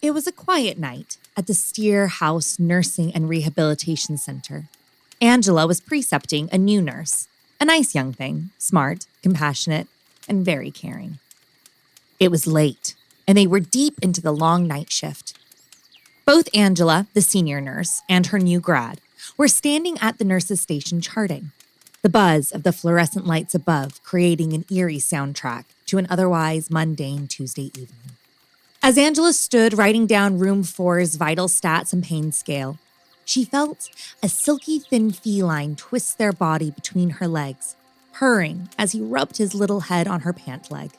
It was a quiet night at the Steer House Nursing and Rehabilitation Center. Angela was precepting a new nurse, a nice young thing, smart, compassionate, and very caring. It was late, and they were deep into the long night shift. Both Angela, the senior nurse, and her new grad were standing at the nurse's station charting, the buzz of the fluorescent lights above creating an eerie soundtrack to an otherwise mundane Tuesday evening. As Angela stood writing down Room 4's vital stats and pain scale, she felt a silky thin feline twist their body between her legs, purring as he rubbed his little head on her pant leg.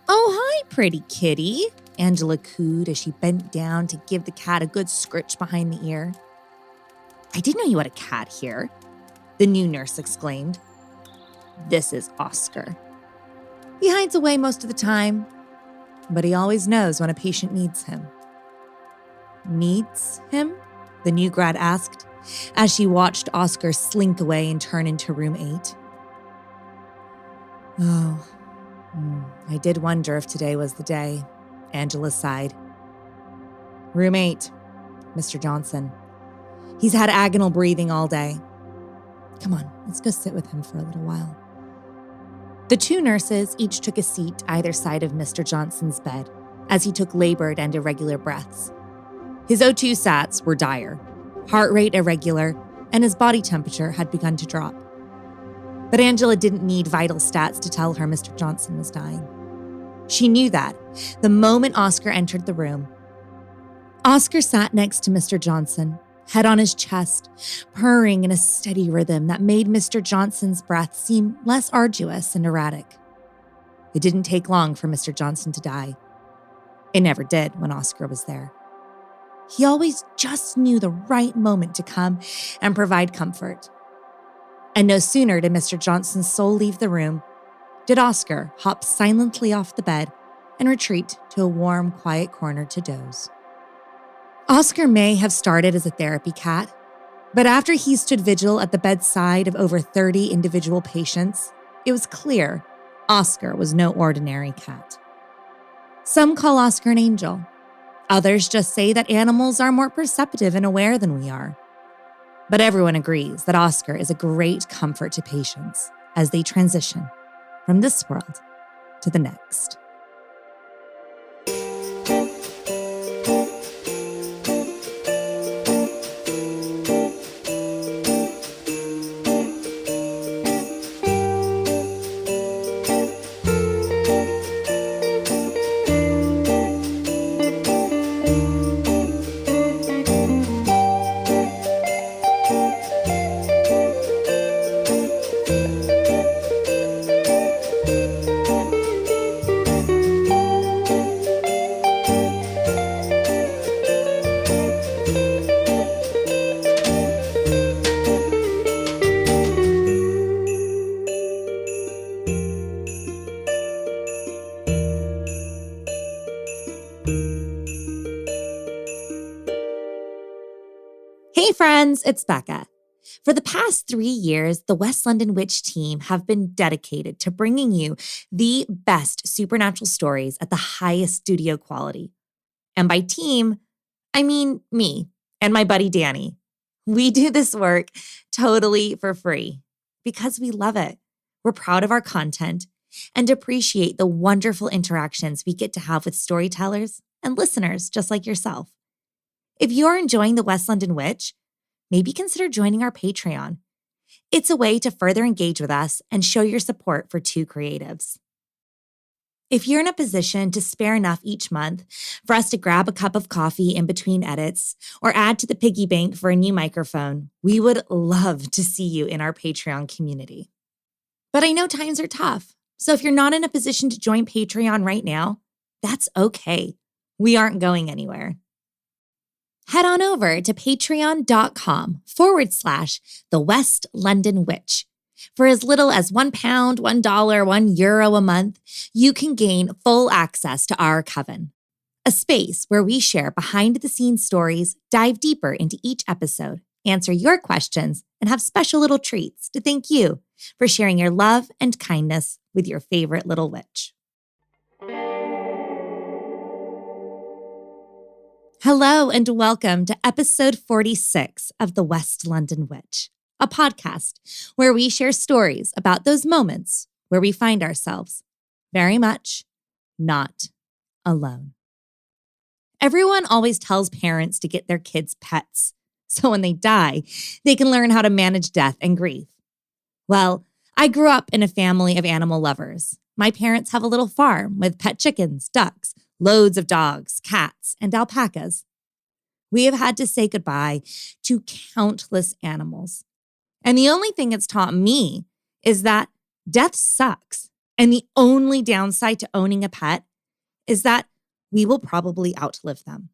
"Oh, hi, pretty kitty," Angela cooed as she bent down to give the cat a good scritch behind the ear. "I didn't know you had a cat here," the new nurse exclaimed. "This is Oscar. He hides away most of the time, but he always knows when a patient needs him." "Needs him?" the new grad asked, as she watched Oscar slink away and turn into room 8. "Oh, I did wonder if today was the day," Angela sighed. "Room 8, Mr. Johnson. He's had agonal breathing all day. Come on, let's go sit with him for a little while." The two nurses each took a seat either side of Mr. Johnson's bed as he took labored and irregular breaths. His O2 sats were dire, heart rate irregular, and his body temperature had begun to drop. But Angela didn't need vital stats to tell her Mr. Johnson was dying. She knew that the moment Oscar entered the room. Oscar sat next to Mr. Johnson, head on his chest, purring in a steady rhythm that made Mr. Johnson's breath seem less arduous and erratic. It didn't take long for Mr. Johnson to die. It never did when Oscar was there. He always just knew the right moment to come and provide comfort. And no sooner did Mr. Johnson's soul leave the room, did Oscar hop silently off the bed and retreat to a warm, quiet corner to doze. Oscar may have started as a therapy cat, but after he stood vigil at the bedside of over 30 individual patients, it was clear Oscar was no ordinary cat. Some call Oscar an angel. Others just say that animals are more perceptive and aware than we are. But everyone agrees that Oscar is a great comfort to patients as they transition from this world to the next. Hey friends, it's Becca. For the past 3 years, the West London Witch team have been dedicated to bringing you the best supernatural stories at the highest studio quality. And by team, I mean me and my buddy Danny. We do this work totally for free because we love it. We're proud of our content and appreciate the wonderful interactions we get to have with storytellers and listeners just like yourself. If you're enjoying the West London Witch, maybe consider joining our Patreon. It's a way to further engage with us and show your support for two creatives. If you're in a position to spare enough each month for us to grab a cup of coffee in between edits or add to the piggy bank for a new microphone, we would love to see you in our Patreon community. But I know times are tough, so if you're not in a position to join Patreon right now, that's okay. We aren't going anywhere. Head on over to patreon.com/The West London Witch. For as little as £1, $1, €1 a month, you can gain full access to our coven, a space where we share behind-the-scenes stories, dive deeper into each episode, answer your questions, and have special little treats to thank you for sharing your love and kindness with your favorite little witch. Hello and welcome to episode 46 of The West London Witch, a podcast where we share stories about those moments where we find ourselves very much not alone. Everyone always tells parents to get their kids pets, so when they die, they can learn how to manage death and grief. Well, I grew up in a family of animal lovers. My parents have a little farm with pet chickens, ducks, loads of dogs, cats, and alpacas. We have had to say goodbye to countless animals. And the only thing it's taught me is that death sucks. And the only downside to owning a pet is that we will probably outlive them.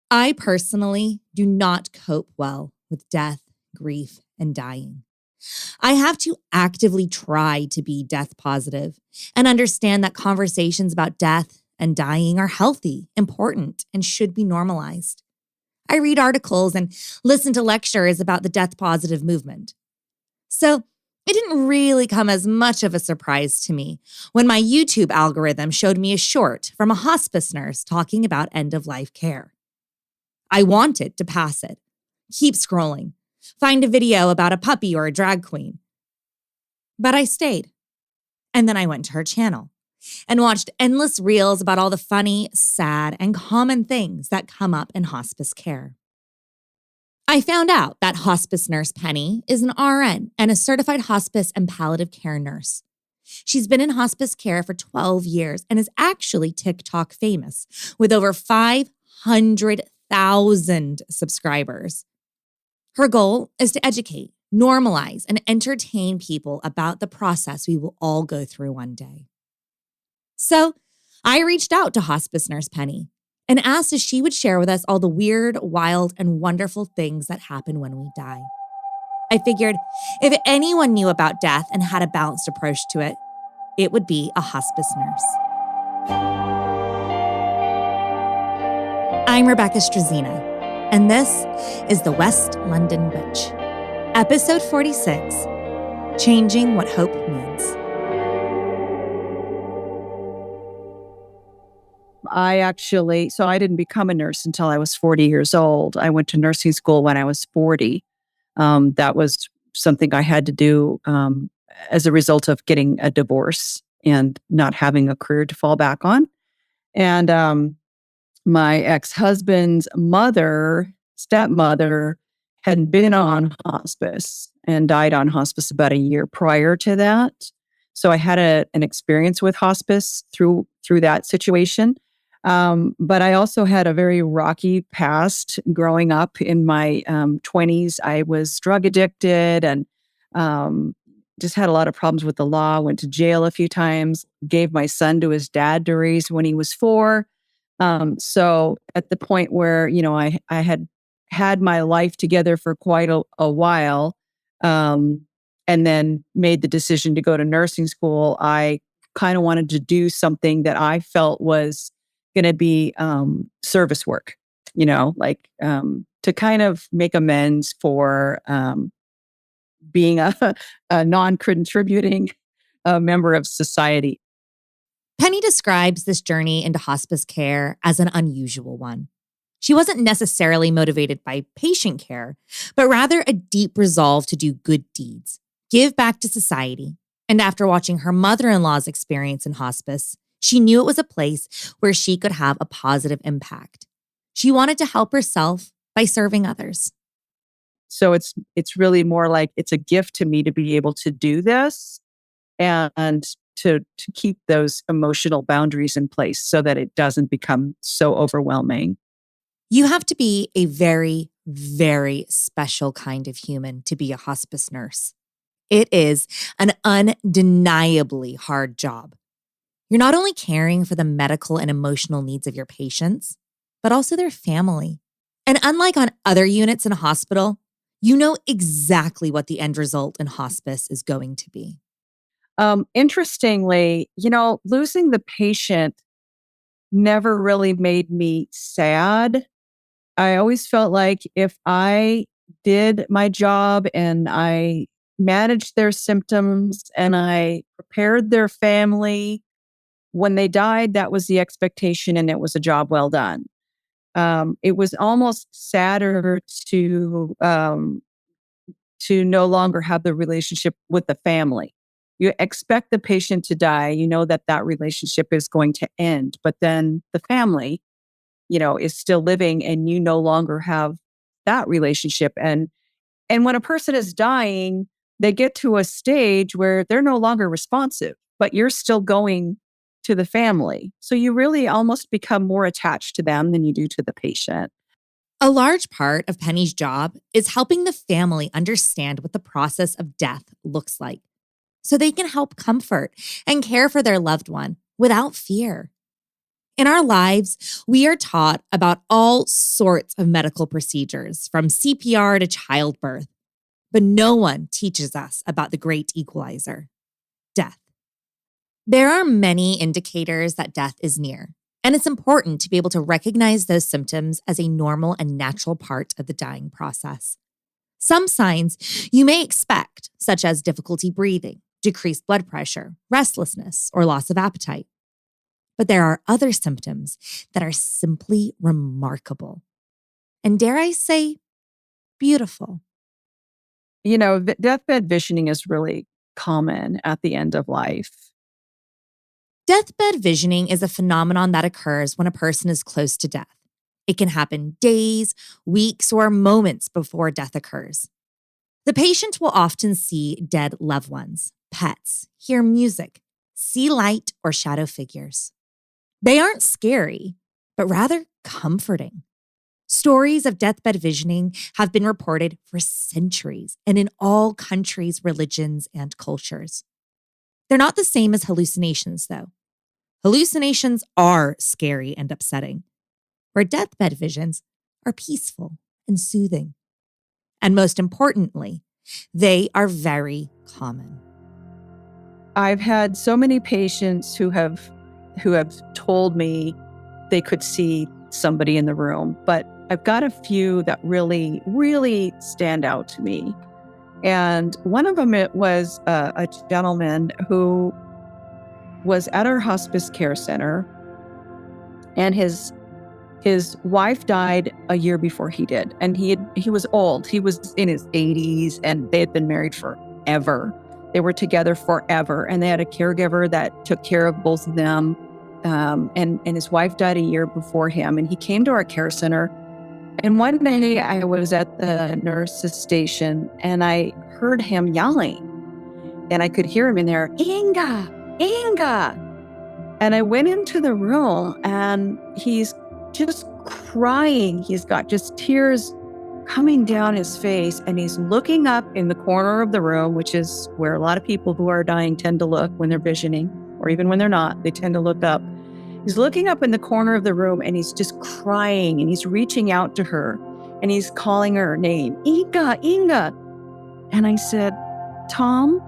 I personally do not cope well with death, grief, and dying. I have to actively try to be death positive and understand that conversations about death and dying are healthy, important, and should be normalized. I read articles and listen to lectures about the death positive movement. So it didn't really come as much of a surprise to me when my YouTube algorithm showed me a short from a hospice nurse talking about end-of-life care. I wanted to pass it, keep scrolling, find a video about a puppy or a drag queen. But I stayed. And then I went to her channel and watched endless reels about all the funny, sad, and common things that come up in hospice care. I found out that Hospice Nurse Penny is an RN and a certified hospice and palliative care nurse. She's been in hospice care for 12 years and is actually TikTok famous with over 500,000 subscribers. Her goal is to educate, normalize, and entertain people about the process we will all go through one day. So I reached out to Hospice Nurse Penny and asked if she would share with us all the weird, wild, and wonderful things that happen when we die. I figured if anyone knew about death and had a balanced approach to it, it would be a hospice nurse. I'm Rebecca Strazina, and this is The West London Witch, episode 46, Changing What Hope Means. I didn't become a nurse until I was 40 years old. I went to nursing school when I was 40. That was something I had to do as a result of getting a divorce and not having a career to fall back on. And my ex-husband's stepmother, had been on hospice and died on hospice about a year prior to that. So I had an experience with hospice through that situation. But I also had a very rocky past growing up in my 20s. I was drug addicted and just had a lot of problems with the law, went to jail a few times, gave my son to his dad to raise when he was 4. So at the point where, I had my life together for quite a while, and then made the decision to go to nursing school, I kind of wanted to do something that I felt was going to be service work, to kind of make amends for being a non-contributing member of society. Penny describes this journey into hospice care as an unusual one. She wasn't necessarily motivated by patient care, but rather a deep resolve to do good deeds, give back to society. And after watching her mother-in-law's experience in hospice, she knew it was a place where she could have a positive impact. She wanted to help herself by serving others. So it's really more like it's a gift to me to be able to do this and to keep those emotional boundaries in place so that it doesn't become so overwhelming. You have to be a very, very special kind of human to be a hospice nurse. It is an undeniably hard job. You're not only caring for the medical and emotional needs of your patients, but also their family. And unlike on other units in a hospital, you know exactly what the end result in hospice is going to be. Interestingly, losing the patient never really made me sad. I always felt like if I did my job and I managed their symptoms and I prepared their family, when they died, that was the expectation and it was a job well done. It was almost sadder to no longer have the relationship with the family. You expect the patient to die. You know that that relationship is going to end, but then the family, is still living and you no longer have that relationship. And when a person is dying, they get to a stage where they're no longer responsive, but you're still going to the family. So you really almost become more attached to them than you do to the patient. A large part of Penny's job is helping the family understand what the process of death looks like so they can help comfort and care for their loved one without fear. In our lives, we are taught about all sorts of medical procedures, from CPR to childbirth, but no one teaches us about the great equalizer, death. There are many indicators that death is near, and it's important to be able to recognize those symptoms as a normal and natural part of the dying process. Some signs you may expect, such as difficulty breathing, decreased blood pressure, restlessness, or loss of appetite. But there are other symptoms that are simply remarkable. And dare I say, beautiful. Deathbed visioning is really common at the end of life. Deathbed visioning is a phenomenon that occurs when a person is close to death. It can happen days, weeks, or moments before death occurs. The patient will often see dead loved ones, pets, hear music, see light or shadow figures. They aren't scary, but rather comforting. Stories of deathbed visioning have been reported for centuries and in all countries, religions, and cultures. They're not the same as hallucinations, though. Hallucinations are scary and upsetting, where deathbed visions are peaceful and soothing. And most importantly, they are very common. I've had so many patients who have told me they could see somebody in the room, but I've got a few that really, really stand out to me. And one of them, it was a gentleman who was at our hospice care center, and his wife died a year before he did. And he was old. He was in his 80s, and they had been married forever. They were together forever, and they had a caregiver that took care of both of them. And his wife died a year before him, and he came to our care center. And one day I was at the nurse's station, and I heard him yelling, and I could hear him in there, Inga, Inga. And I went into the room, and he's just crying. He's got just tears coming down his face, and he's looking up in the corner of the room, which is where a lot of people who are dying tend to look when they're visioning, or even when they're not, they tend to look up. He's looking up in the corner of the room, and he's just crying, and he's reaching out to her, and he's calling her name, Inga, Inga. And I said, Tom,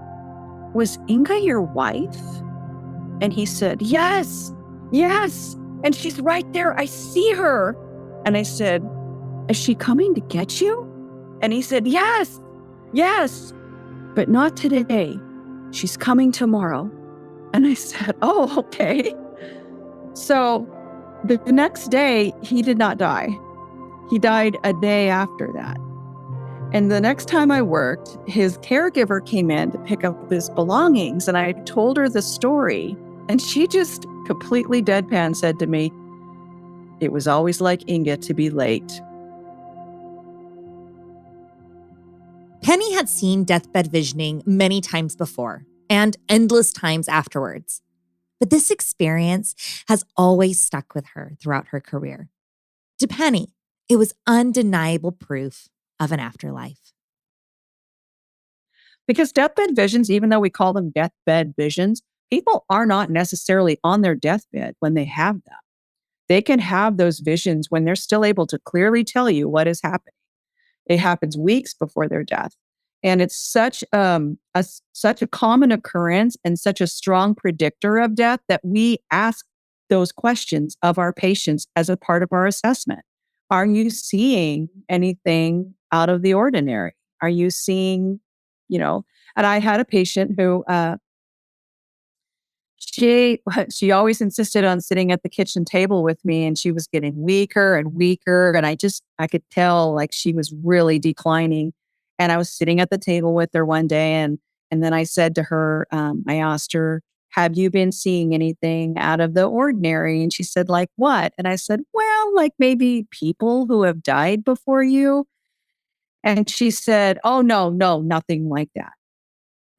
was Inga your wife? And he said, yes, yes. And she's right there. I see her. And I said, is she coming to get you? And he said, yes, yes, but not today. She's coming tomorrow. And I said, oh, okay. So the next day, he did not die. He died a day after that. And the next time I worked, his caregiver came in to pick up his belongings, and I told her the story. And she just completely deadpan said to me, it was always like Inga to be late. Penny had seen deathbed visioning many times before and endless times afterwards. But this experience has always stuck with her throughout her career. To Penny, it was undeniable proof of an afterlife. Because deathbed visions, even though we call them deathbed visions, people are not necessarily on their deathbed when they have them. They can have those visions when they're still able to clearly tell you what is happening. It happens weeks before their death. And it's such a common occurrence and such a strong predictor of death that we ask those questions of our patients as a part of our assessment. Are you seeing anything out of the ordinary? Are you seeing, and I had a patient who, she always insisted on sitting at the kitchen table with me, and she was getting weaker and weaker. And I could tell like she was really declining. And I was sitting at the table with her one day, and then I said to her, I asked her, have you been seeing anything out of the ordinary? And she said, like what? And I said, well, like maybe people who have died before you. And she said, oh, no, nothing like that.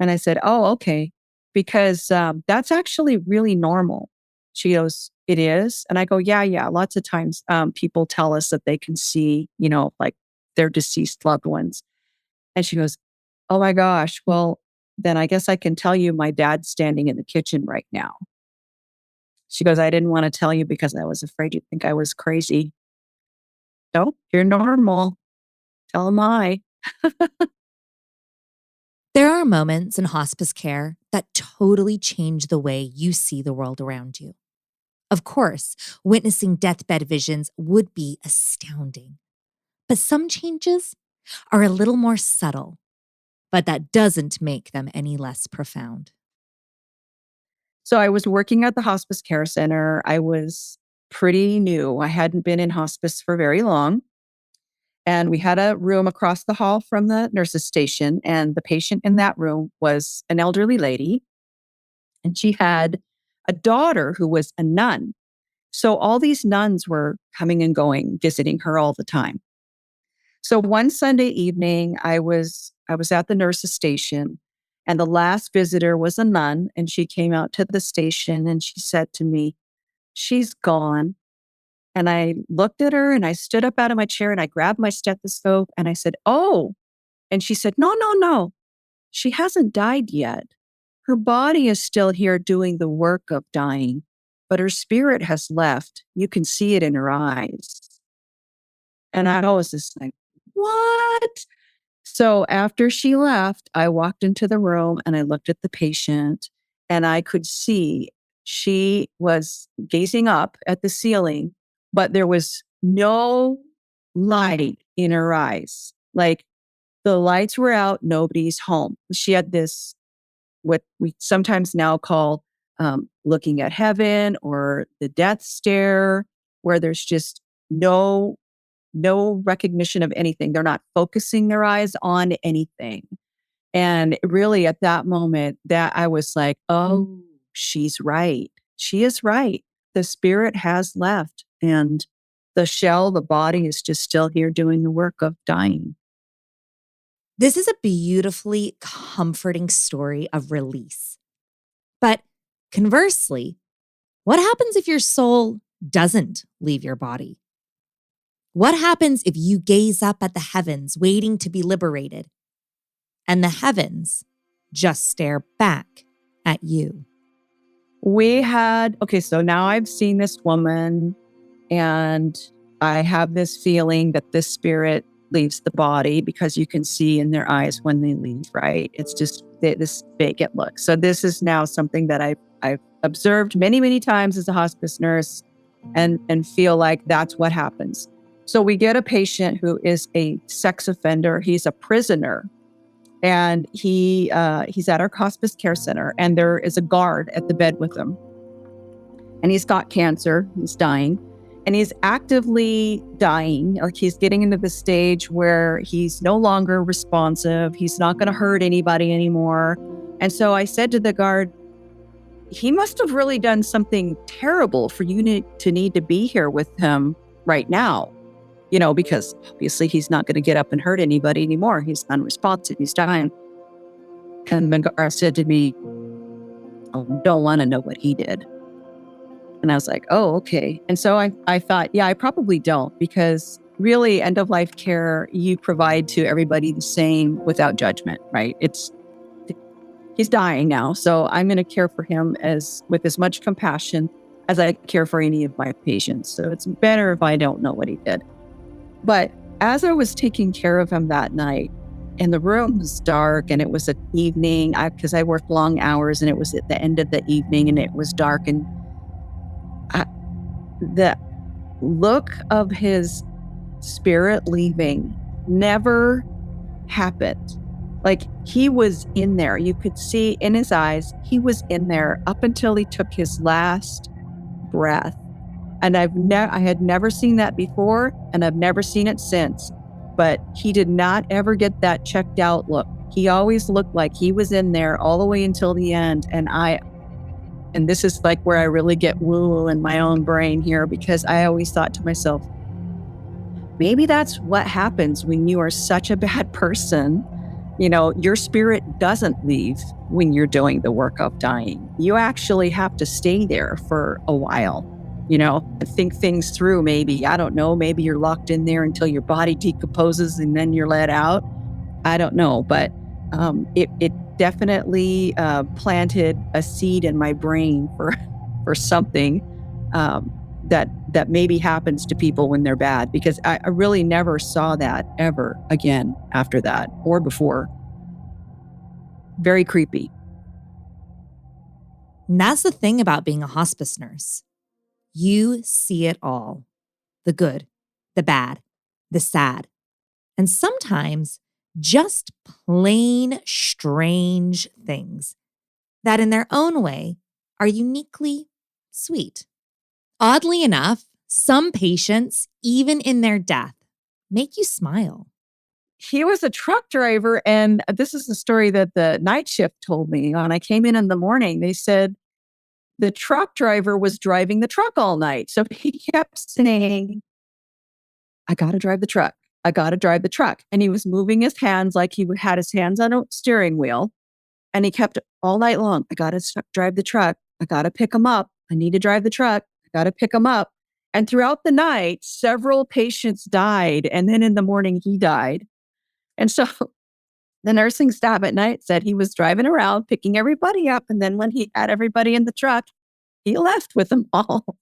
And I said, oh, okay, because that's actually really normal. She goes, it is? And I go, yeah. Lots of times people tell us that they can see, like their deceased loved ones. And she goes, oh my gosh, well, then I guess I can tell you my dad's standing in the kitchen right now. She goes, I didn't want to tell you because I was afraid you'd think I was crazy. No, you're normal. Tell him I. There are moments in hospice care that totally change the way you see the world around you. Of course, witnessing deathbed visions would be astounding. But some changes are a little more subtle, but that doesn't make them any less profound. So I was working at the hospice care center. I was pretty new. I hadn't been in hospice for very long. And we had a room across the hall from the nurse's station. And the patient in that room was an elderly lady. And she had a daughter who was a nun. So all these nuns were coming and going, visiting her all the time. So one Sunday evening, I was at the nurse's station, and the last visitor was a nun, and she came out to the station and she said to me, she's gone. And I looked at her and I stood up out of my chair and I grabbed my stethoscope and I said, oh. And she said, no. She hasn't died yet. Her body is still here doing the work of dying, but her spirit has left. You can see it in her eyes. And I was just like, what? So after she left, I walked into the room and I looked at the patient and I could see she was gazing up at the ceiling, but there was no light in her eyes. Like the lights were out, nobody's home. She had this, what we sometimes now call looking at heaven or the death stare, where there's just no recognition of anything. They're not focusing their eyes on anything. And really at that moment that I was like, oh, she's right. She is right. The spirit has left and the body is just still here doing the work of dying. This is a beautifully comforting story of release. But conversely, what happens if your soul doesn't leave your body? What happens if you gaze up at the heavens waiting to be liberated, and the heavens just stare back at you? So now I've seen this woman and I have this feeling that this spirit leaves the body because you can see in their eyes when they leave, right? It's just this vacant look. So this is now something that I've observed many, many times as a hospice nurse and feel like that's what happens. So we get a patient who is a sex offender. He's a prisoner. And he's at our hospice care center, and there is a guard at the bed with him. And he's got cancer. He's dying. And he's actively dying. Like he's getting into the stage where he's no longer responsive. He's not going to hurt anybody anymore. And so I said to the guard, he must have really done something terrible for you to need to be here with him right now. Because obviously he's not going to get up and hurt anybody anymore. He's unresponsive. He's dying. And Mengar said to me, oh, I don't want to know what he did. And I was like, oh, okay. And so I thought, yeah, I probably don't, because really end-of-life care, you provide to everybody the same without judgment, right? He's dying now. So I'm going to care for him with as much compassion as I care for any of my patients. So it's better if I don't know what he did. But as I was taking care of him that night, and the room was dark, and it was an evening, because I worked long hours, and it was at the end of the evening, and it was dark, and the look of his spirit leaving never happened. Like he was in there. You could see in his eyes, he was in there up until he took his last breath. And I had never seen that before, and I've never seen it since. But he did not ever get that checked out look. He always looked like he was in there all the way until the end. And this is like where I really get woo in my own brain here, because I always thought to myself, maybe that's what happens when you are such a bad person. You know, your spirit doesn't leave when you're doing the work of dying. You actually have to stay there for a while, you know, think things through. Maybe, I don't know, maybe you're locked in there until your body decomposes and then you're let out. I don't know, but it definitely planted a seed in my brain for something that maybe happens to people when they're bad, because I really never saw that ever again after that or before. Very creepy. And that's the thing about being a hospice nurse. You see it all. The good, the bad, the sad, and sometimes just plain strange things that in their own way are uniquely sweet. Oddly enough, some patients, even in their death, make you smile. He was a truck driver, and this is the story that the night shift told me. When I came in the morning, they said the truck driver was driving the truck all night. So he kept saying, I got to drive the truck. I got to drive the truck. And he was moving his hands like he had his hands on a steering wheel. And he kept all night long, I got to drive the truck. I got to pick him up. I need to drive the truck. I got to pick him up. And throughout the night, several patients died. And then in the morning, he died. And so the nursing staff at night said he was driving around, picking everybody up. And then when he had everybody in the truck, he left with them all.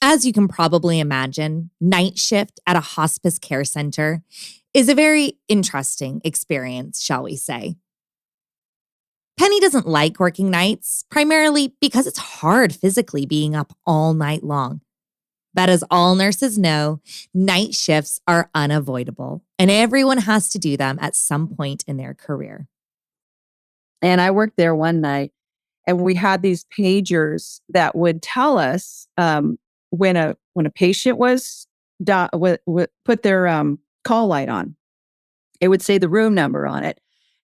As you can probably imagine, night shift at a hospice care center is a very interesting experience, shall we say. Penny doesn't like working nights, primarily because it's hard physically being up all night long. But as all nurses know, night shifts are unavoidable, and everyone has to do them at some point in their career. And I worked there one night, and we had these pagers that would tell us when a patient was put their call light on. It would say the room number on it.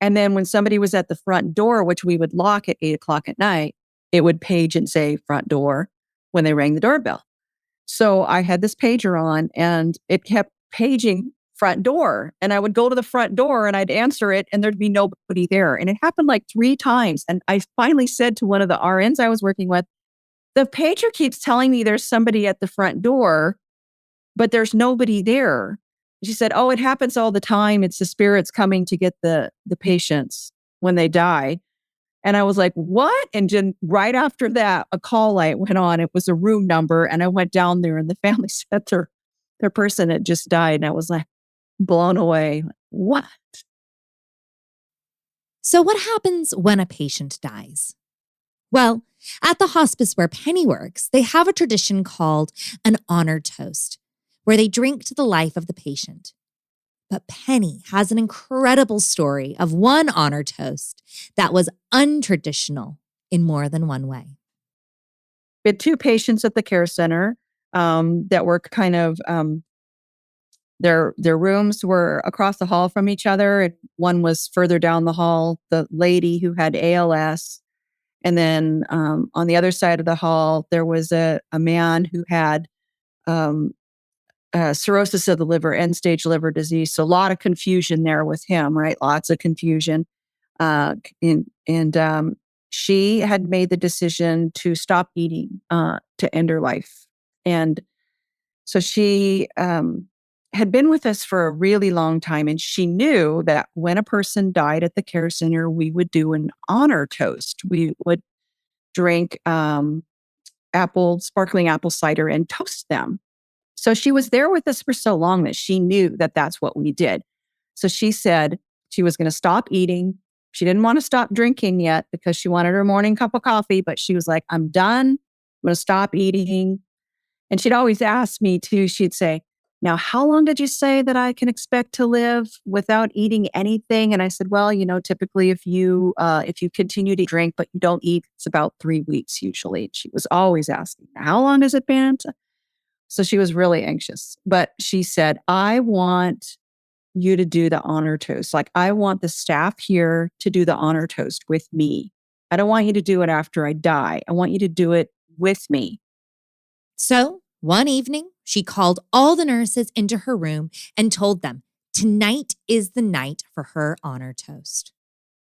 And then when somebody was at the front door, which we would lock at 8:00 at night, it would page and say front door when they rang the doorbell. So I had this pager on, and it kept paging front door. And I would go to the front door and I'd answer it, and there'd be nobody there. And it happened like 3 times. And I finally said to one of the RNs I was working with, the pager keeps telling me there's somebody at the front door, but there's nobody there. She said, oh, it happens all the time. It's the spirits coming to get the patients when they die. And I was like, what? And then right after that, a call light went on. It was a room number. And I went down there, and the family said their person had just died. And I was like blown away. What? So what happens when a patient dies? Well, at the hospice where Penny works, they have a tradition called an honor toast, where they drink to the life of the patient. But Penny has an incredible story of one honor toast that was untraditional in more than one way. We had 2 patients at the care center that were kind of, their rooms were across the hall from each other. And one was further down the hall, the lady who had ALS. And then on the other side of the hall, there was a man who had cirrhosis of the liver, end-stage liver disease. So a lot of confusion there with him, right? Lots of confusion. And she had made the decision to stop eating to end her life. And so she had been with us for a really long time. And she knew that when a person died at the care center, we would do an honor toast. We would drink sparkling apple cider and toast them. So she was there with us for so long that she knew that that's what we did. So she said she was going to stop eating. She didn't want to stop drinking yet because she wanted her morning cup of coffee, but she was like, I'm done. I'm going to stop eating. And she'd always ask me too, she'd say, Now, how long did you say that I can expect to live without eating anything? And I said, well, typically if you continue to drink but you don't eat, it's about 3 weeks usually. She was always asking, how long has it been? So she was really anxious. But she said, I want you to do the honor toast. Like, I want the staff here to do the honor toast with me. I don't want you to do it after I die. I want you to do it with me. So one evening, she called all the nurses into her room and told them tonight is the night for her honor toast.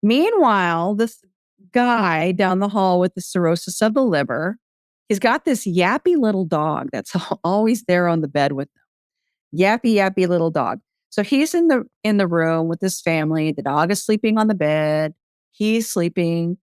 Meanwhile, this guy down the hall with the cirrhosis of the liver, he's got this yappy little dog that's always there on the bed with them. Yappy little dog. So he's in the room with his family. The dog is sleeping on the bed. He's sleeping.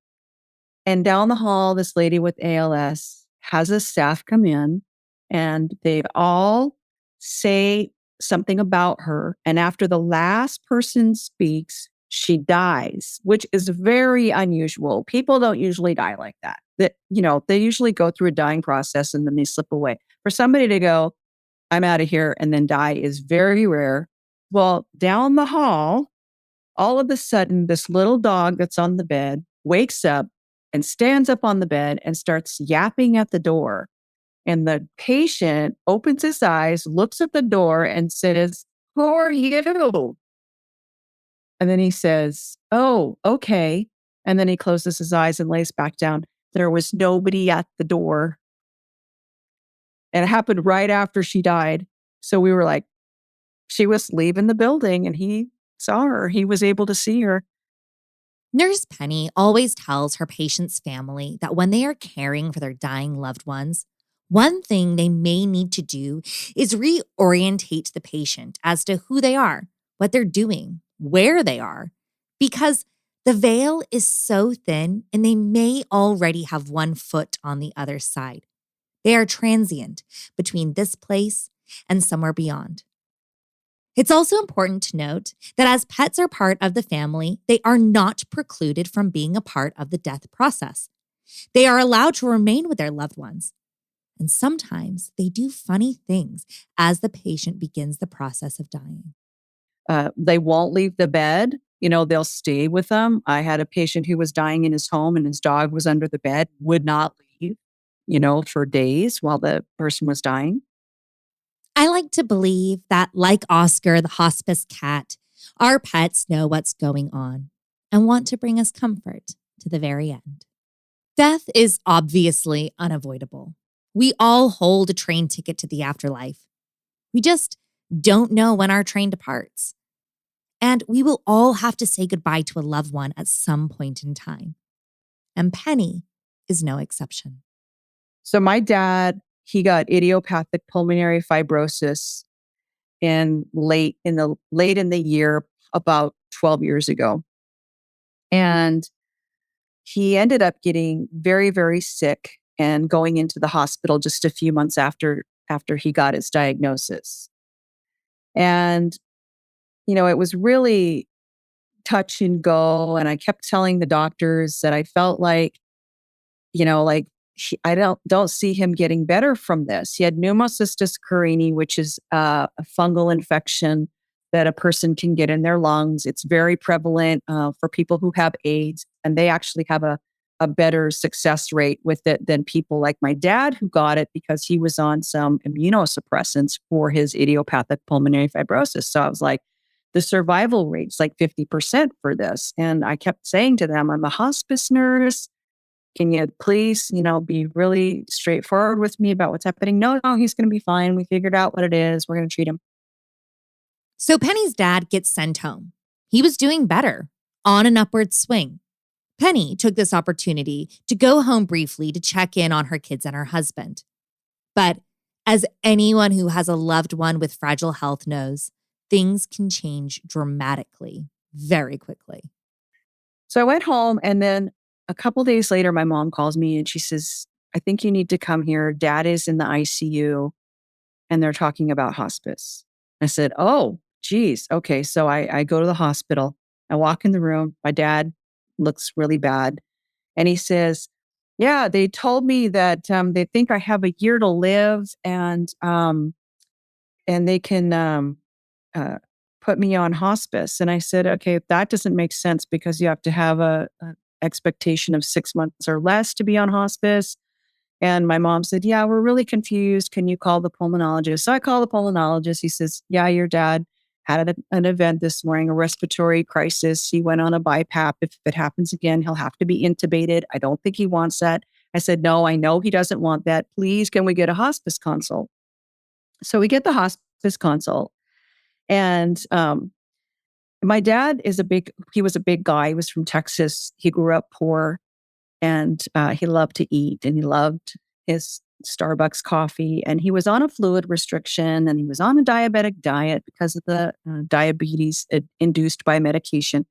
And down the hall, this lady with ALS has a staff come in and they all say something about her. And after the last person speaks, she dies, which is very unusual. People don't usually die like that. They usually go through a dying process and then they slip away. For somebody to go, I'm out of here, and then die is very rare. Well, down the hall, all of a sudden, this little dog that's on the bed wakes up and stands up on the bed and starts yapping at the door. And the patient opens his eyes, looks at the door and says, who are you? And then he says, oh, okay. And then he closes his eyes and lays back down. There was nobody at the door. And it happened right after she died. So we were like, she was leaving the building and he saw her. He was able to see her. Nurse Penny always tells her patient's family that when they are caring for their dying loved ones, one thing they may need to do is reorientate the patient as to who they are, what they're doing, where they are, because the veil is so thin and they may already have one foot on the other side. They are transient between this place and somewhere beyond. It's also important to note that as pets are part of the family, they are not precluded from being a part of the death process. They are allowed to remain with their loved ones. And sometimes they do funny things as the patient begins the process of dying. They won't leave the bed. They'll stay with them. I had a patient who was dying in his home and his dog was under the bed, would not leave, for days while the person was dying. I like to believe that, like Oscar, the hospice cat, our pets know what's going on and want to bring us comfort to the very end. Death is obviously unavoidable. We all hold a train ticket to the afterlife. We just don't know when our train departs. And we will all have to say goodbye to a loved one at some point in time. And Penny is no exception. So my dad, he got idiopathic pulmonary fibrosis late in the year, about 12 years ago. And he ended up getting very, very sick and going into the hospital just a few months after he got his diagnosis. And, it was really touch and go. And I kept telling the doctors that I felt like, I don't see him getting better from this. He had pneumocystis carinii, which is a fungal infection that a person can get in their lungs. It's very prevalent for people who have AIDS, and they actually have a better success rate with it than people like my dad who got it because he was on some immunosuppressants for his idiopathic pulmonary fibrosis. So I was like, the survival rate's like 50% for this. And I kept saying to them, I'm a hospice nurse. Can you please, be really straightforward with me about what's happening? No, he's going to be fine. We figured out what it is. We're going to treat him. So Penny's dad gets sent home. He was doing better, on an upward swing. Penny took this opportunity to go home briefly to check in on her kids and her husband. But as anyone who has a loved one with fragile health knows, things can change dramatically, very quickly. So I went home, and then a couple days later, my mom calls me and she says, I think you need to come here. Dad is in the ICU and they're talking about hospice. I said, oh, geez. Okay. So I go to the hospital. I walk in the room. My dad looks really bad. And he says, yeah, they told me that they think I have a year to live. And they can put me on hospice. And I said, okay, that doesn't make sense because you have to have a expectation of 6 months or less to be on hospice. And my mom said, yeah, we're really confused. Can you call the pulmonologist? So I call the pulmonologist. He says, yeah, your dad had an event this morning, a respiratory crisis. He went on a BiPAP. If it happens again, he'll have to be intubated. I don't think he wants that. I said, no, I know he doesn't want that. Please, can we get a hospice consult? So we get the hospice consult. And my dad he was a big guy. He was from Texas. He grew up poor. And he loved to eat, and he loved his Starbucks coffee. And he was on a fluid restriction, and he was on a diabetic diet because of the diabetes induced by medication.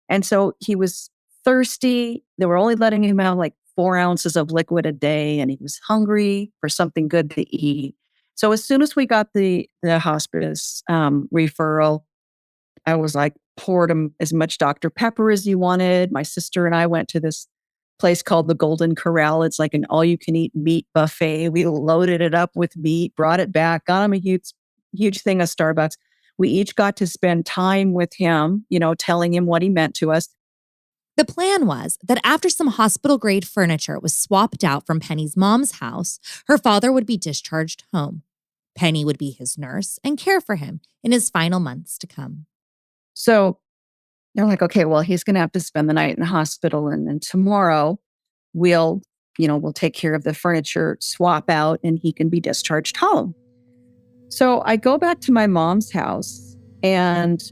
And so he was thirsty. They were only letting him have like 4 ounces of liquid a day, and he was hungry for something good to eat. So as soon as we got the hospice referral, I was like, poured him as much Dr. Pepper as you wanted. My sister and I went to this place called the Golden Corral. It's like an all-you-can-eat meat buffet. We loaded it up with meat, brought it back, got him a huge thing of Starbucks. We each got to spend time with him, telling him what he meant to us. The plan was that after some hospital-grade furniture was swapped out from Penny's mom's house, her father would be discharged home. Penny would be his nurse and care for him in his final months to come. So they're like, okay, well, he's going to have to spend the night in the hospital, and then tomorrow we'll take care of the furniture swap out and he can be discharged home. So I go back to my mom's house, and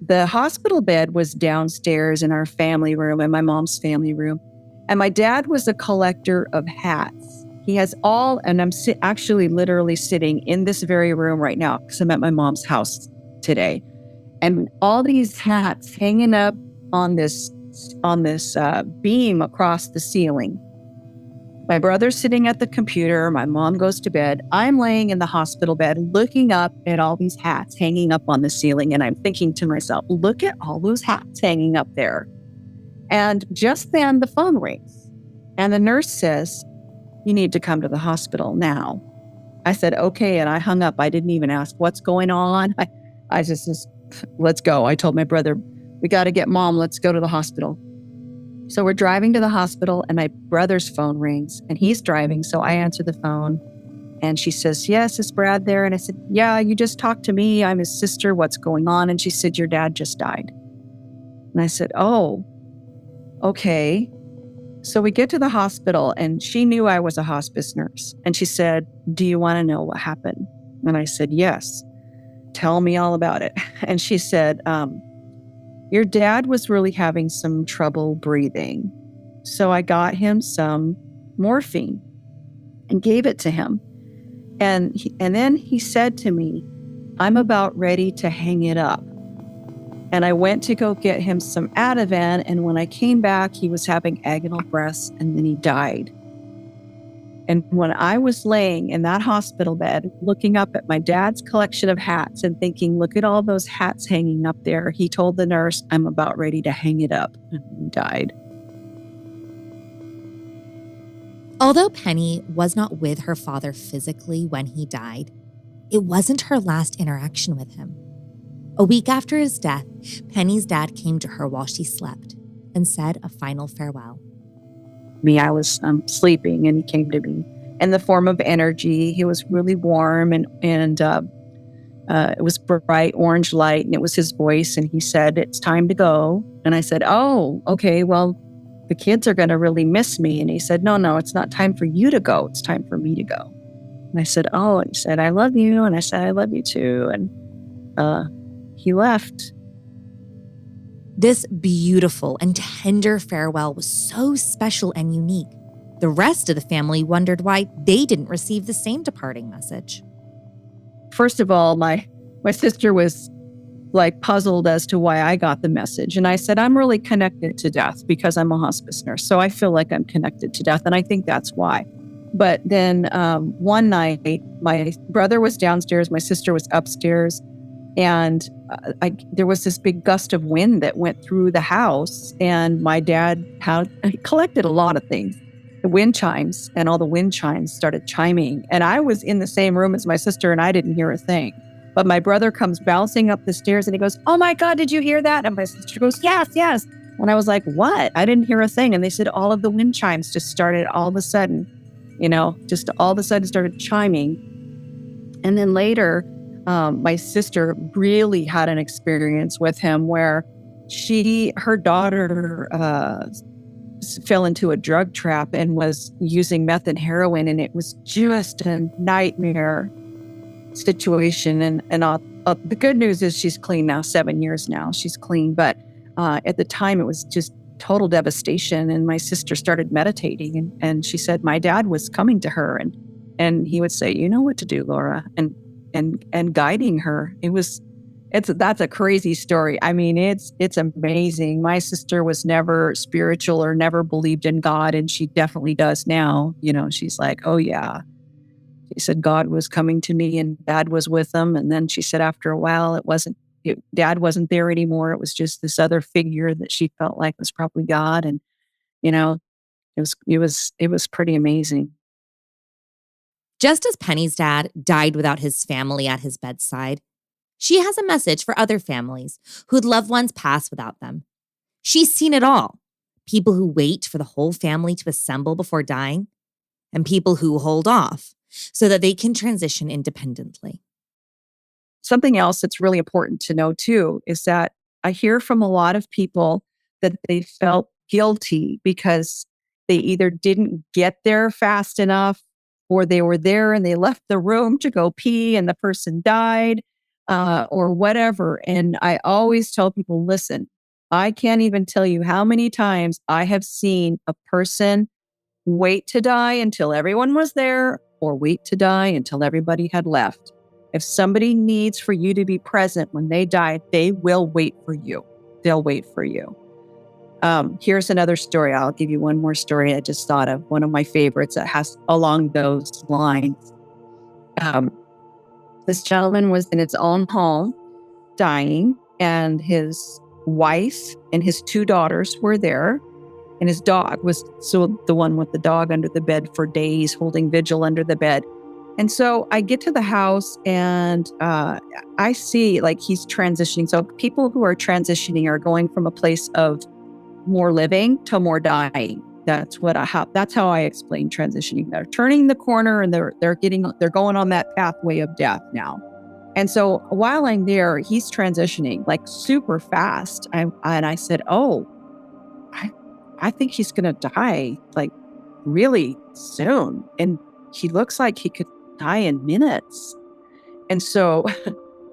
the hospital bed was downstairs in our family room, in my mom's family room. And my dad was a collector of hats. He has and I'm actually literally sitting in this very room right now because I'm at my mom's house today. And all these hats hanging up on this beam across the ceiling. My brother's sitting at the computer. My mom goes to bed. I'm laying in the hospital bed looking up at all these hats hanging up on the ceiling. And I'm thinking to myself, look at all those hats hanging up there. And just then the phone rings. And the nurse says, you need to come to the hospital now. I said, okay. And I hung up. I didn't even ask what's going on. I just let's go. I told my brother, we got to get mom. Let's go to the hospital. So we're driving to the hospital, and my brother's phone rings, and he's driving. So I answer the phone, and she says, yes, is Brad there? And I said, yeah, you just talked to me. I'm his sister. What's going on? And she said, your dad just died. And I said, oh, okay. So we get to the hospital, and she knew I was a hospice nurse. And she said, do you want to know what happened? And I said, yes. Tell me all about it. And she said, your dad was really having some trouble breathing. So I got him some morphine and gave it to him. And then he said to me, I'm about ready to hang it up. And I went to go get him some Ativan. And when I came back, he was having agonal breaths, and then he died. And when I was laying in that hospital bed, looking up at my dad's collection of hats and thinking, look at all those hats hanging up there, he told the nurse, I'm about ready to hang it up. And he died. Although Penny was not with her father physically when he died, it wasn't her last interaction with him. A week after his death, Penny's dad came to her while she slept and said a final farewell. I was sleeping, and he came to me in the form of energy. He was really warm, and it was bright orange light, and it was his voice. And he said, it's time to go. And I said, oh, okay, well, the kids are going to really miss me. And he said, no, it's not time for you to go. It's time for me to go. And I said, oh, and he said, I love you. And I said, I love you too. And he left. This beautiful and tender farewell was so special and unique. The rest of the family wondered why they didn't receive the same departing message. First of all, my sister was like puzzled as to why I got the message. And I said, I'm really connected to death because I'm a hospice nurse. So I feel like I'm connected to death. And I think that's why. But then one night, my brother was downstairs, my sister was upstairs. And there was this big gust of wind that went through the house, and my dad had collected a lot of things. the wind chimes, and all the wind chimes started chiming. And I was in the same room as my sister, and I didn't hear a thing. But my brother comes bouncing up the stairs and he goes, "Oh my God, did you hear that?" And my sister goes, "Yes, yes." And I was like, "What?" I didn't hear a thing. And they said all of the wind chimes just started all of a sudden, just all of a sudden started chiming. And then later, my sister really had an experience with him where her daughter fell into a drug trap and was using meth and heroin, and it was just a nightmare situation. And the good news is she's clean now. 7 years now, she's clean. But at the time, it was just total devastation. And my sister started meditating, and she said my dad was coming to her, and he would say, "You know what to do, Laura," and guiding her. That's a crazy story. I mean, it's amazing. My sister was never spiritual or never believed in God, and she definitely does now. She's like, "Oh yeah." She said God was coming to me and Dad was with them. And then she said after a while, Dad wasn't there anymore. It was just this other figure that she felt like was probably God. And, it was pretty amazing. Just as Penny's dad died without his family at his bedside, she has a message for other families whose loved ones pass without them. She's seen it all. People who wait for the whole family to assemble before dying, and people who hold off so that they can transition independently. Something else that's really important to know too is that I hear from a lot of people that they felt guilty because they either didn't get there fast enough, or they were there and they left the room to go pee and the person died, or whatever. And I always tell people, listen, I can't even tell you how many times I have seen a person wait to die until everyone was there, or wait to die until everybody had left. If somebody needs for you to be present when they die, they will wait for you. They'll wait for you. Here's another story. I'll give you one more story I just thought of. One of my favorites that has along those lines. This gentleman was in his own home dying, and his wife and his 2 daughters were there. And his dog was the one with the dog under the bed for days, holding vigil under the bed. And so I get to the house and I see like he's transitioning. So people who are transitioning are going from a place of more living to more dying. That's how I explain transitioning. They're turning the corner and they're going on that pathway of death now. And so while I'm there, he's transitioning like super fast. And I said, "Oh, I think he's going to die like really soon. And he looks like he could die in minutes." And so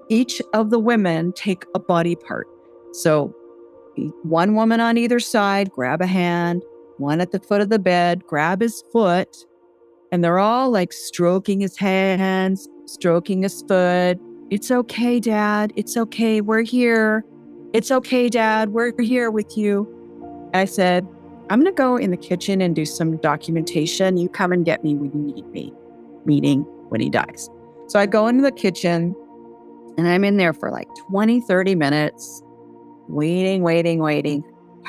each of the women take a body part. So one woman on either side, grab a hand, one at the foot of the bed, grab his foot. And they're all like stroking his hands, stroking his foot. "It's okay, Dad. It's okay. We're here. It's okay, Dad. We're here with you." I said, "I'm going to go in the kitchen and do some documentation. You come and get me when you need me," meaning when he dies. So I go into the kitchen and I'm in there for like 20, 30 minutes, waiting.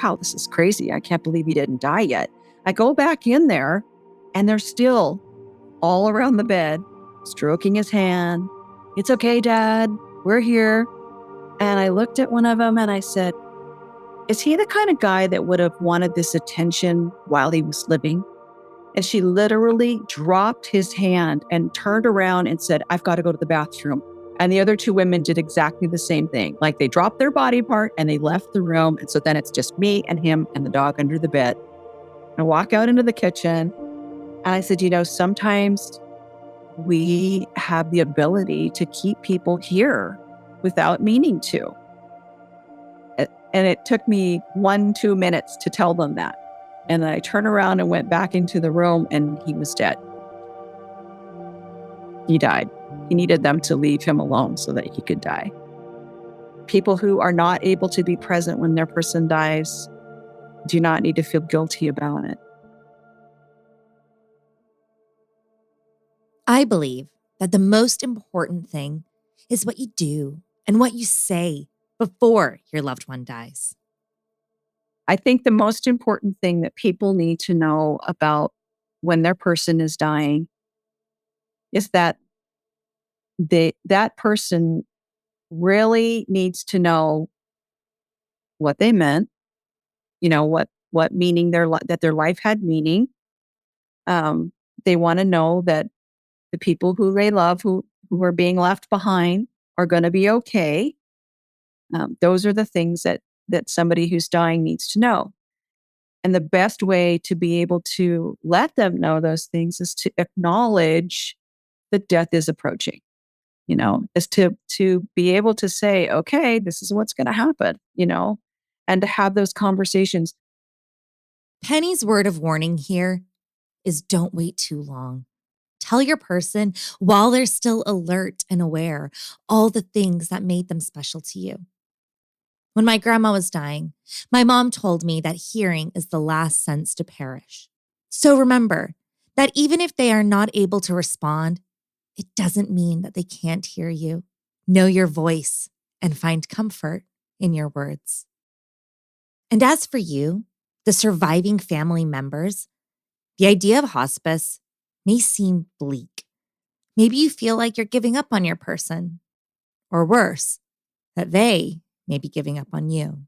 Wow, this is crazy. I can't believe he didn't die yet. I go back in there and they're still all around the bed, stroking his hand. "It's okay, Dad. We're here." And I looked at one of them and I said, "Is he the kind of guy that would have wanted this attention while he was living?" And she literally dropped his hand and turned around and said, "I've got to go to the bathroom." And the other 2 women did exactly the same thing. Like they dropped their body part and they left the room. And so then it's just me and him and the dog under the bed. I walk out into the kitchen and I said, sometimes we have the ability to keep people here without meaning to. And it took me 1-2 minutes to tell them that. And then I turned around and went back into the room and he was dead. He died. He needed them to leave him alone so that he could die. People who are not able to be present when their person dies do not need to feel guilty about it. I believe that the most important thing is what you do and what you say before your loved one dies. I think the most important thing that people need to know about when their person is dying is that that person really needs to know what they meant, what meaning that their life had meaning. They want to know that the people who they love, who are being left behind, are going to be okay. Those are the things that somebody who's dying needs to know. And the best way to be able to let them know those things is to acknowledge that death is approaching. Is to be able to say, okay, this is what's going to happen. And to have those conversations. Penny's word of warning here is don't wait too long. Tell your person while they're still alert and aware all the things that made them special to you. When my grandma was dying, my mom told me that hearing is the last sense to perish. So remember that even if they are not able to respond, it doesn't mean that they can't hear you. Know your voice and find comfort in your words. And as for you, the surviving family members, the idea of hospice may seem bleak. Maybe you feel like you're giving up on your person, or worse, that they may be giving up on you.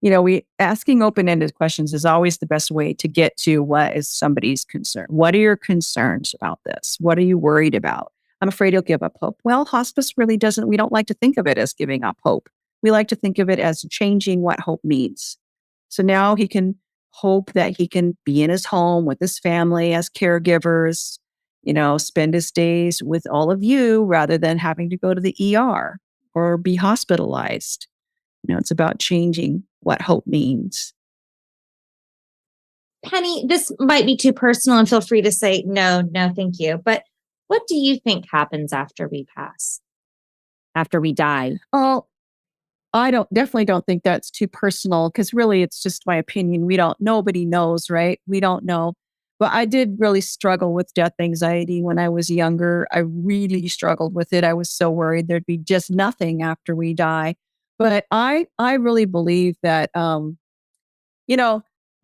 We asking open-ended questions is always the best way to get to what is somebody's concern. What are your concerns about this? What are you worried about? I'm afraid you'll give up hope. Well, hospice really doesn't, we don't like to think of it as giving up hope. We like to think of it as changing what hope means. So now he can hope that he can be in his home with his family as caregivers, spend his days with all of you rather than having to go to the ER or be hospitalized. It's about changing what hope means. Penny, this might be too personal and feel free to say, no, thank you. But what do you think happens after we pass? After we die? Oh, I definitely don't think that's too personal because really it's just my opinion. Nobody knows, right? We don't know. But I did really struggle with death anxiety when I was younger. I really struggled with it. I was so worried there'd be just nothing after we die. But I really believe that,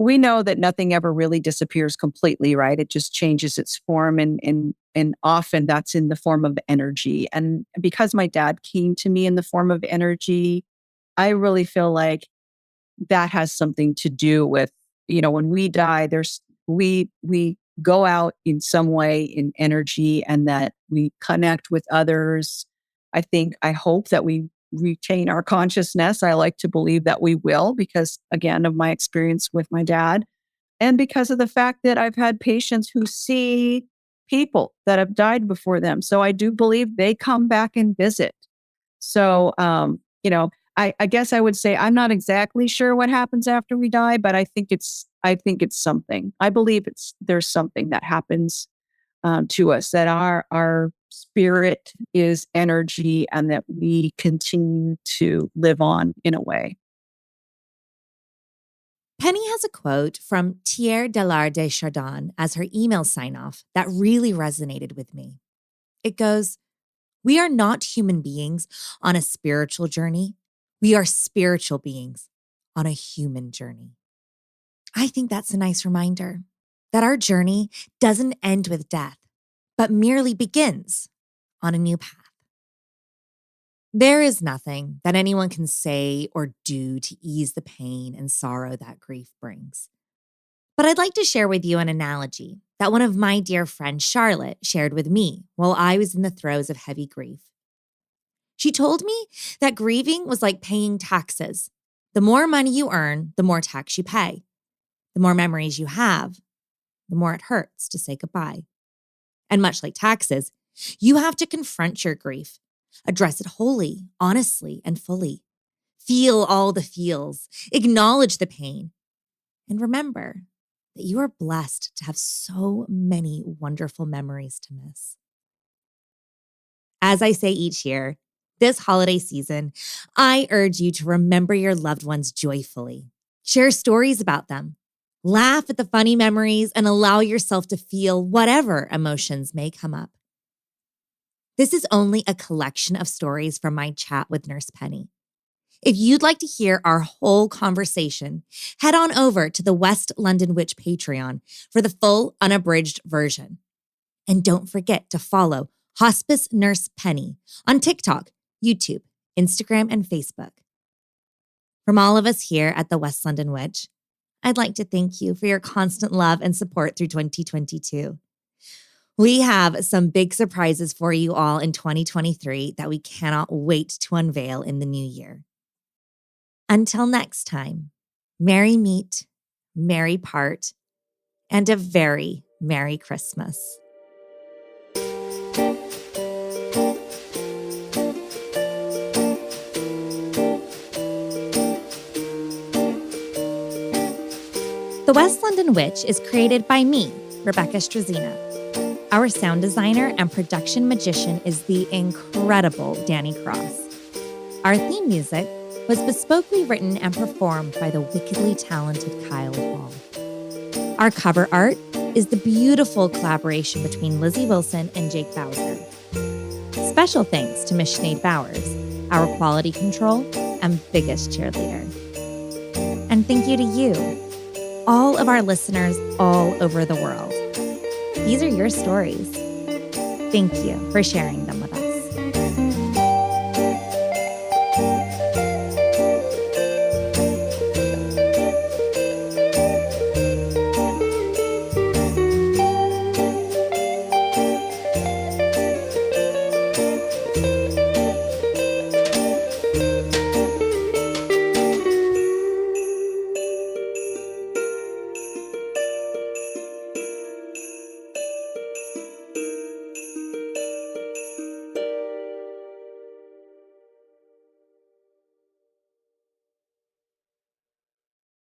we know that nothing ever really disappears completely, right? It just changes its form, and often that's in the form of energy. And because my dad came to me in the form of energy, I really feel like that has something to do with, when we die, we go out in some way in energy and that we connect with others. I hope that we retain our consciousness. I like to believe that we will because, again, of my experience with my dad and because of the fact that I've had patients who see people that have died before them. So I do believe they come back and visit. So, I guess I would say I'm not exactly sure what happens after we die, but I think it's something. I believe there's something that happens to us, that our spirit is energy and that we continue to live on in a way. Penny has a quote from Thierry Dellard de Chardin as her email sign-off that really resonated with me. It goes, "We are not human beings on a spiritual journey. We are spiritual beings on a human journey." I think that's a nice reminder that our journey doesn't end with death, but merely begins on a new path. There is nothing that anyone can say or do to ease the pain and sorrow that grief brings. But I'd like to share with you an analogy that one of my dear friends, Charlotte, shared with me while I was in the throes of heavy grief. She told me that grieving was like paying taxes. The more money you earn, the more tax you pay. The more memories you have, the more it hurts to say goodbye. And much like taxes, you have to confront your grief, address it wholly, honestly, and fully. Feel all the feels, acknowledge the pain, and remember that you are blessed to have so many wonderful memories to miss. As I say each year, this holiday season, I urge you to remember your loved ones joyfully. Share stories about them. Laugh at the funny memories and allow yourself to feel whatever emotions may come up. This is only a collection of stories from my chat with Nurse Penny. If you'd like to hear our whole conversation, head on over to the West London Witch Patreon for the full unabridged version. And don't forget to follow Hospice Nurse Penny on TikTok, YouTube, Instagram, and Facebook. From all of us here at the West London Witch, I'd like to thank you for your constant love and support through 2022. We have some big surprises for you all in 2023 that we cannot wait to unveil in the new year. Until next time, merry meet, merry part, and a very Merry Christmas. The West London Witch is created by me, Rebecca Strazina. Our sound designer and production magician is the incredible Danny Cross. Our theme music was bespokely written and performed by the wickedly talented Kyle Hall. Our cover art is the beautiful collaboration between Lizzie Wilson and Jake Bowser. Special thanks to Miss Sinead Bowers, our quality control and biggest cheerleader. And thank you to you, all of our listeners all over the world. These are your stories. Thank you for sharing them.